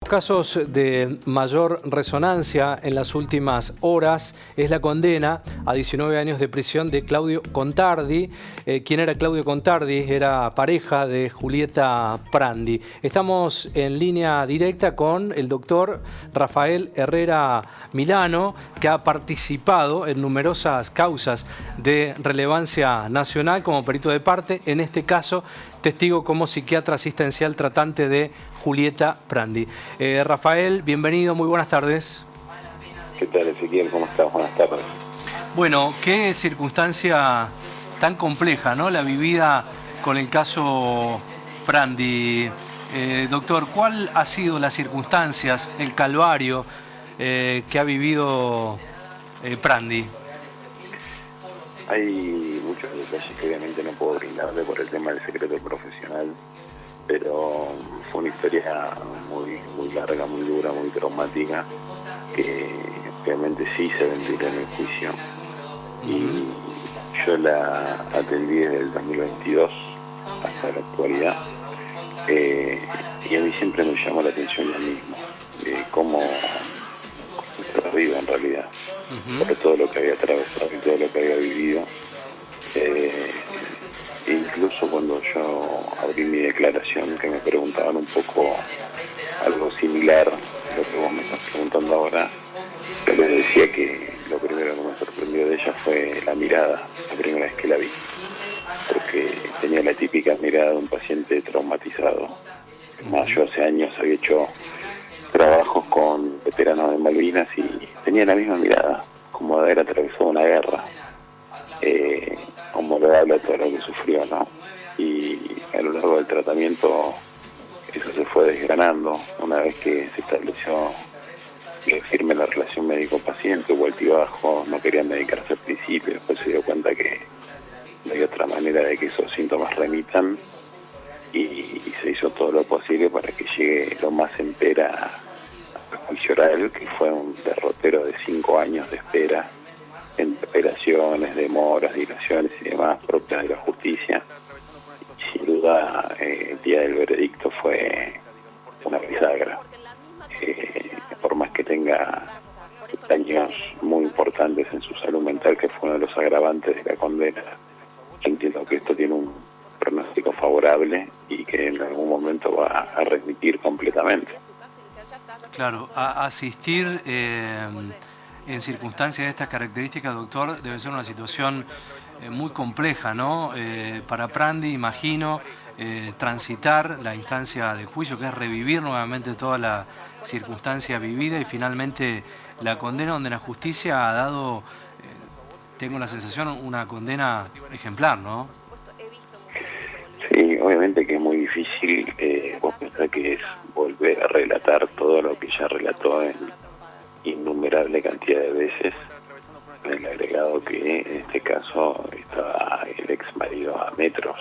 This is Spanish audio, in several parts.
casos de mayor resonancia en las últimas horas es la condena a 19 años de prisión de Claudio Contardi. ¿Quién era Claudio Contardi? Era pareja de Julieta Prandi. Estamos en línea directa con el doctor Rafael Herrera Milano, que ha participado en numerosas causas de relevancia nacional como perito de parte, en este caso testigo como psiquiatra asistencial tratante de Julieta Prandi. Rafael, bienvenido, muy buenas tardes. ¿Qué tal, Ezequiel? ¿Cómo estás? Buenas tardes. Bueno, qué circunstancia tan compleja, ¿no? La vivida con el caso Prandi. Doctor, ¿cuál ha sido las circunstancias, el calvario que ha vivido Prandi? Hay muchos detalles que obviamente no puedo brindarle por el tema del secreto profesional, pero fue una historia muy larga, muy dura, muy traumática, que obviamente sí se ventiló en el juicio. Y yo la atendí desde el 2022 hasta la actualidad, y a mí siempre me llamó la atención lo mismo, de cómo nuestra vida en realidad, por todo lo que había atravesado y todo lo que había vivido. E incluso cuando yo abrí mi declaración, que me preguntaban un poco algo similar a lo que vos me estás preguntando ahora, yo les decía que lo primero que me sorprendió de ella fue la mirada, la primera vez que la vi, porque tenía la típica mirada de un paciente traumatizado. Más, yo hace años había hecho trabajos con veteranos de Malvinas y tenía la misma mirada, como de haber atravesado una guerra, como le habla todo lo que sufrió, ¿no? Y a lo largo del tratamiento eso se fue desgranando. Una vez que se estableció firme la relación médico-paciente, hubo altibajo, no quería medicarse al principio, después se dio cuenta que no hay otra manera de que esos síntomas remitan, y se hizo todo lo posible para que llegue lo más entera al juicio oral, que fue un derrotero de 5 años de espera, entre operaciones, demoras, dilaciones y demás propias de la justicia. Y sin duda el día del veredicto fue una bisagra. Por más que tenga daños muy importantes en su salud mental, que fue uno de los agravantes de la condena, entiendo que esto tiene un pronóstico favorable y que en algún momento va a remitir completamente. Claro, asistir en circunstancias de estas características, doctor, debe ser una situación muy compleja, ¿no? Para Prandi, imagino, transitar la instancia de juicio, que es revivir nuevamente toda la circunstancia vivida y finalmente la condena, donde la justicia ha dado, tengo la sensación, una condena ejemplar, ¿no? Sí, obviamente que es muy difícil. Vos pensás que es volver a relatar todo lo que ya relató en innumerable cantidad de veces, en el agregado que en este caso estaba el ex marido a metros,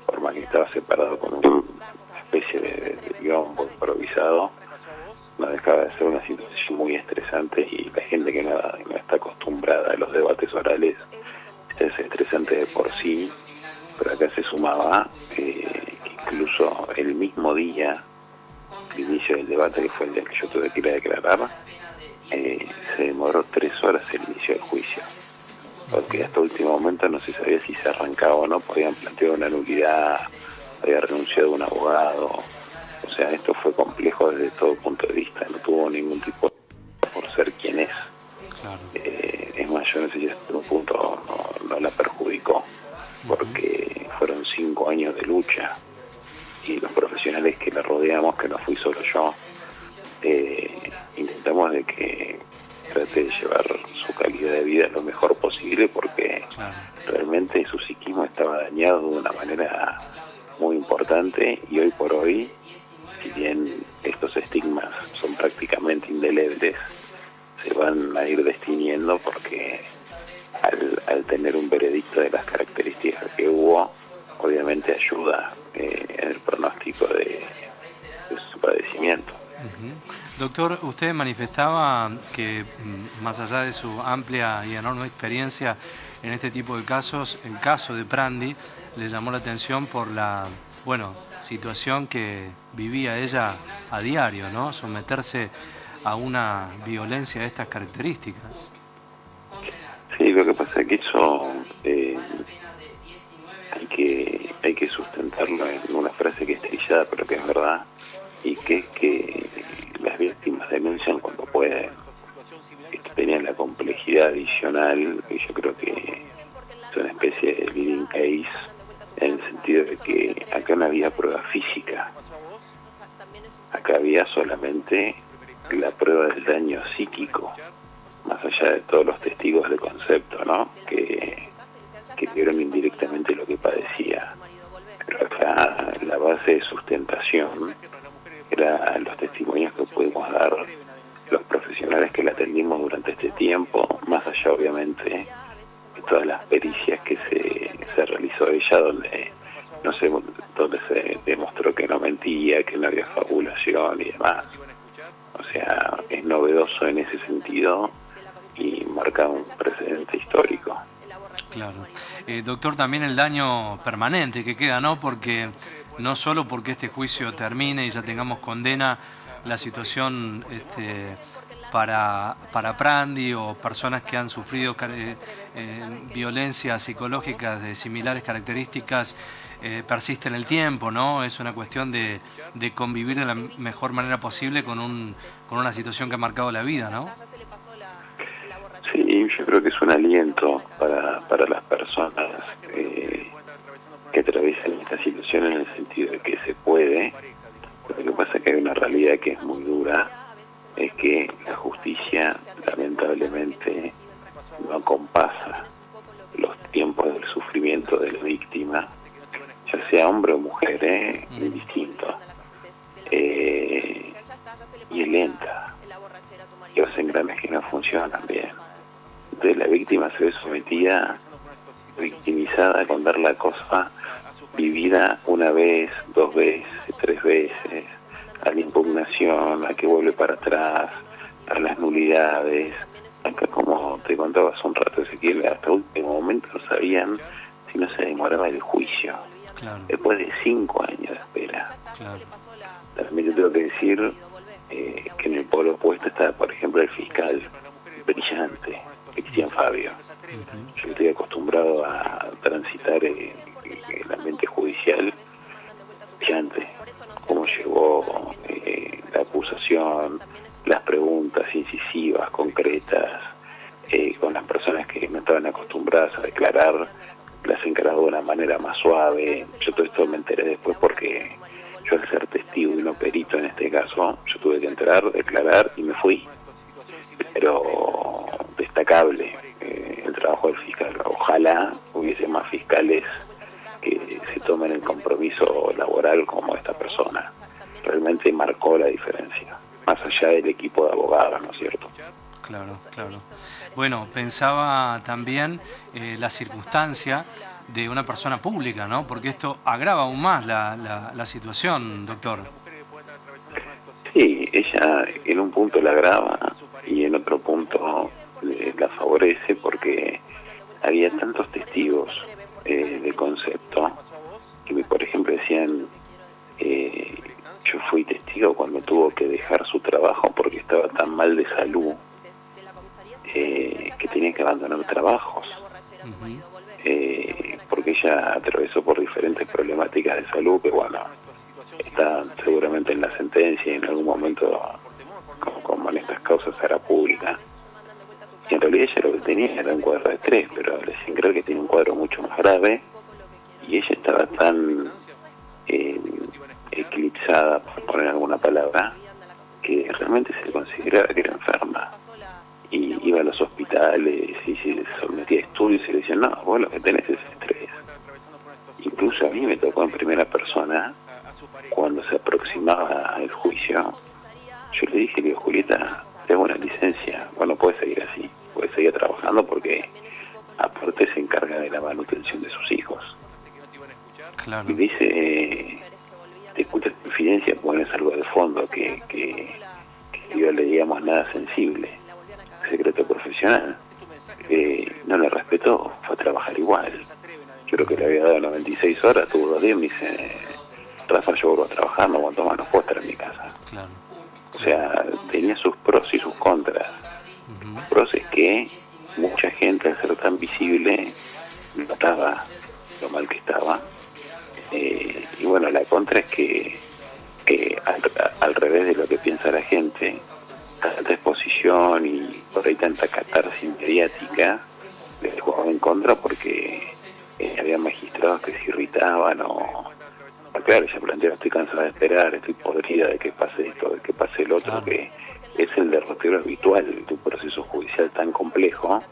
por más que estaba separado con una especie de biombo improvisado, no dejaba de ser una situación muy estresante, y la gente que no está acostumbrada a los debates orales es estresante de por sí, pero acá se sumaba que incluso el mismo día, el inicio del debate, que fue el día que yo tuve que ir a declarar, se demoró 3 horas el inicio del juicio, porque hasta último momento no se sabía si se arrancaba o no, podían plantear una nulidad, había renunciado un abogado. O sea, esto fue complejo desde todo punto de vista, no tuvo ningún tipo de por ser quien es. Claro. Es más, yo no sé si hasta un punto no la perjudicó, porque fueron 5 años de lucha, y los profesionales que la rodeamos, que no fui solo yo, intentamos de que trate de llevar su calidad de vida lo mejor posible, porque realmente su psiquismo estaba dañado de una manera muy importante, y hoy por hoy, si bien estos estigmas son prácticamente indelebles, se van a ir destiniendo, porque al tener un veredicto de las características que hubo, obviamente ayuda en el pronóstico de su padecimiento. Doctor, usted manifestaba que, más allá de su amplia y enorme experiencia en este tipo de casos, el caso de Prandi le llamó la atención por la Bueno, situación que vivía ella a diario, ¿no? Someterse a una violencia de estas características. Sí, lo que pasa es que eso hay que sustentarlo en una frase que es trillada, pero que es verdad, y que es que las víctimas denuncian cuando pueden. Esto tenía la complejidad adicional, y yo creo que es una especie de living case, en el sentido de que acá no había prueba física, acá había solamente la prueba del daño psíquico, más allá de todos los testigos de concepto, ¿no? Que vieron indirectamente lo que padecía. Pero acá la base de sustentación era los testimonios que pudimos dar los profesionales que la atendimos durante este tiempo, más allá obviamente de todas las pericias que se realizó ella, donde no sé, donde se demostró que no mentía, que no había fabulación y demás. O sea, es novedoso en ese sentido y marca un precedente histórico. Claro. Doctor, también el daño permanente que queda, ¿no? Porque no solo porque este juicio termine y ya tengamos condena, la situación para Prandi o personas que han sufrido violencias psicológicas de similares características persiste en el tiempo, ¿no? Es una cuestión de convivir de la mejor manera posible con una situación que ha marcado la vida, ¿no? Sí, yo creo que es un aliento para las personas que atraviesan esta situación, en el sentido de que se puede. Lo que pasa es que hay una realidad que es muy dura, es que la justicia lamentablemente no compasa los tiempos del sufrimiento de la víctima, ya sea hombre o mujer, indistinto, y es lenta, y los engranes que no funcionan bien. Entonces la víctima se ve sometida, victimizada con ver la cosa vivida una vez, dos veces, tres veces, a la impugnación, a que vuelve para atrás, a las nulidades. Acá, como te contaba hace un rato, Ezequiel, hasta el último momento no sabían si no se demoraba el juicio. Claro. Después de 5 años de espera. Claro. También te tengo que decir que en el polo opuesto está, por ejemplo, el fiscal brillante, Cristian Fabio. Yo estoy acostumbrado a transitar el ambiente judicial, brillante, cómo llevó la acusación, las preguntas incisivas, concretas, con las personas que no estaban acostumbradas a declarar, las encargó de una manera más suave. Yo todo esto me enteré después porque yo, al ser testigo y no perito en este caso, yo tuve que entrar, declarar y me fui. Pero destacable el trabajo del fiscal. Ojalá hubiese más fiscales que se tomen el compromiso laboral como esta persona. Realmente marcó la diferencia, más allá del equipo de abogados, ¿no es cierto? Claro, claro. Bueno, pensaba también la circunstancia de una persona pública, ¿no? Porque esto agrava aún más la situación, doctor. Sí, ella en un punto la agrava y en otro punto la favorece, porque había tantos testigos de concepto que, por ejemplo, decían, yo fui testigo cuando tuvo que dejar su trabajo porque estaba tan mal de salud que tenía que abandonar trabajos, porque ella atravesó por diferentes problemáticas de salud que, bueno, están seguramente en la sentencia y en algún momento, como en estas causas, será pública. Y en realidad ella lo que tenía era un cuadro de 3, pero le hacían creer que tenía un cuadro mucho más grave, y ella estaba tan eclipsada, por poner alguna palabra, que realmente se consideraba que era enferma. Y iba a los hospitales y se sometía a estudios y le decían, no, vos lo que tenés es estrés. Incluso a mí me tocó en primera persona, cuando se aproximaba el juicio, yo le dije, digo, Julieta, tengo una licencia, bueno, puedes seguir así, puedes seguir trabajando, porque aparte se encarga de la manutención de sus hijos. Claro. Y dice, te escucha tu infidencia, pones algo de fondo que yo le digamos nada sensible, secreto profesional. No le respetó, fue a trabajar igual. Yo creo que le había dado 96 horas, tuvo 2 días, me dice, Rafa, yo vuelvo a trabajar, no aguanto más, no puedo estar en mi casa. Claro. O sea, tenía sus pros y sus contras. Los pros es que mucha gente, al ser tan visible, notaba lo mal que estaba. Y bueno, la contra es que al revés de lo que piensa la gente, tanta exposición y por ahí tanta catarsis mediática les jugaba en contra, porque había magistrados que se irritaban claro, ella planteaba: estoy cansada de esperar, estoy podrida de que pase esto, de que pase el otro, claro, que es el derrotero habitual de un proceso judicial tan complejo.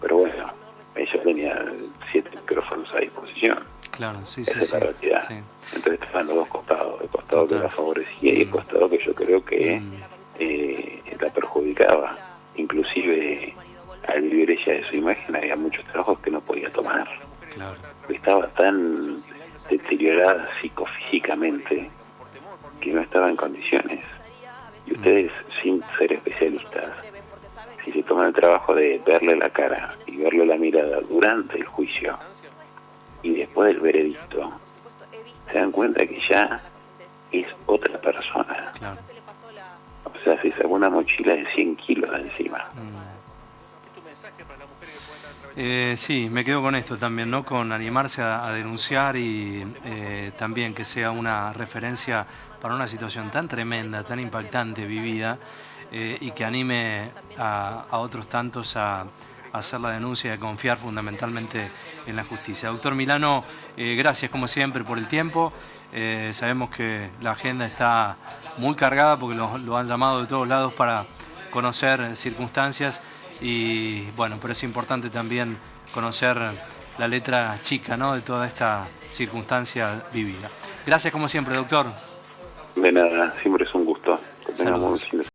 Pero bueno, ella tenía 7 micrófonos a disposición. Claro, sí, esa es la realidad. Sí. Entonces estaban los dos costados: el costado que la favorecía y el costado que yo creo que la perjudicaba. Inclusive, al vivir ella de su imagen, había muchos trabajos que no podía tomar. Claro. Estaba tan deteriorada psicofísicamente que no estaba en condiciones. Y ustedes, sin ser especialistas, si se toman el trabajo de verle la cara y verle la mirada durante el juicio y después del veredicto, se dan cuenta que ya es otra persona. Claro. O sea, se sacó una mochila de 100 kilos de encima. Sí, me quedo con esto también, ¿no? Con animarse a denunciar y también que sea una referencia para una situación tan tremenda, tan impactante vivida, y que anime a otros tantos a hacer la denuncia y a confiar fundamentalmente en la justicia. Doctor Milano, gracias como siempre por el tiempo. Sabemos que la agenda está muy cargada porque lo han llamado de todos lados para conocer circunstancias. Y bueno, pero es importante también conocer la letra chica, ¿no?, de toda esta circunstancia vivida. Gracias como siempre, doctor. De nada, siempre es un gusto. Que tengamos un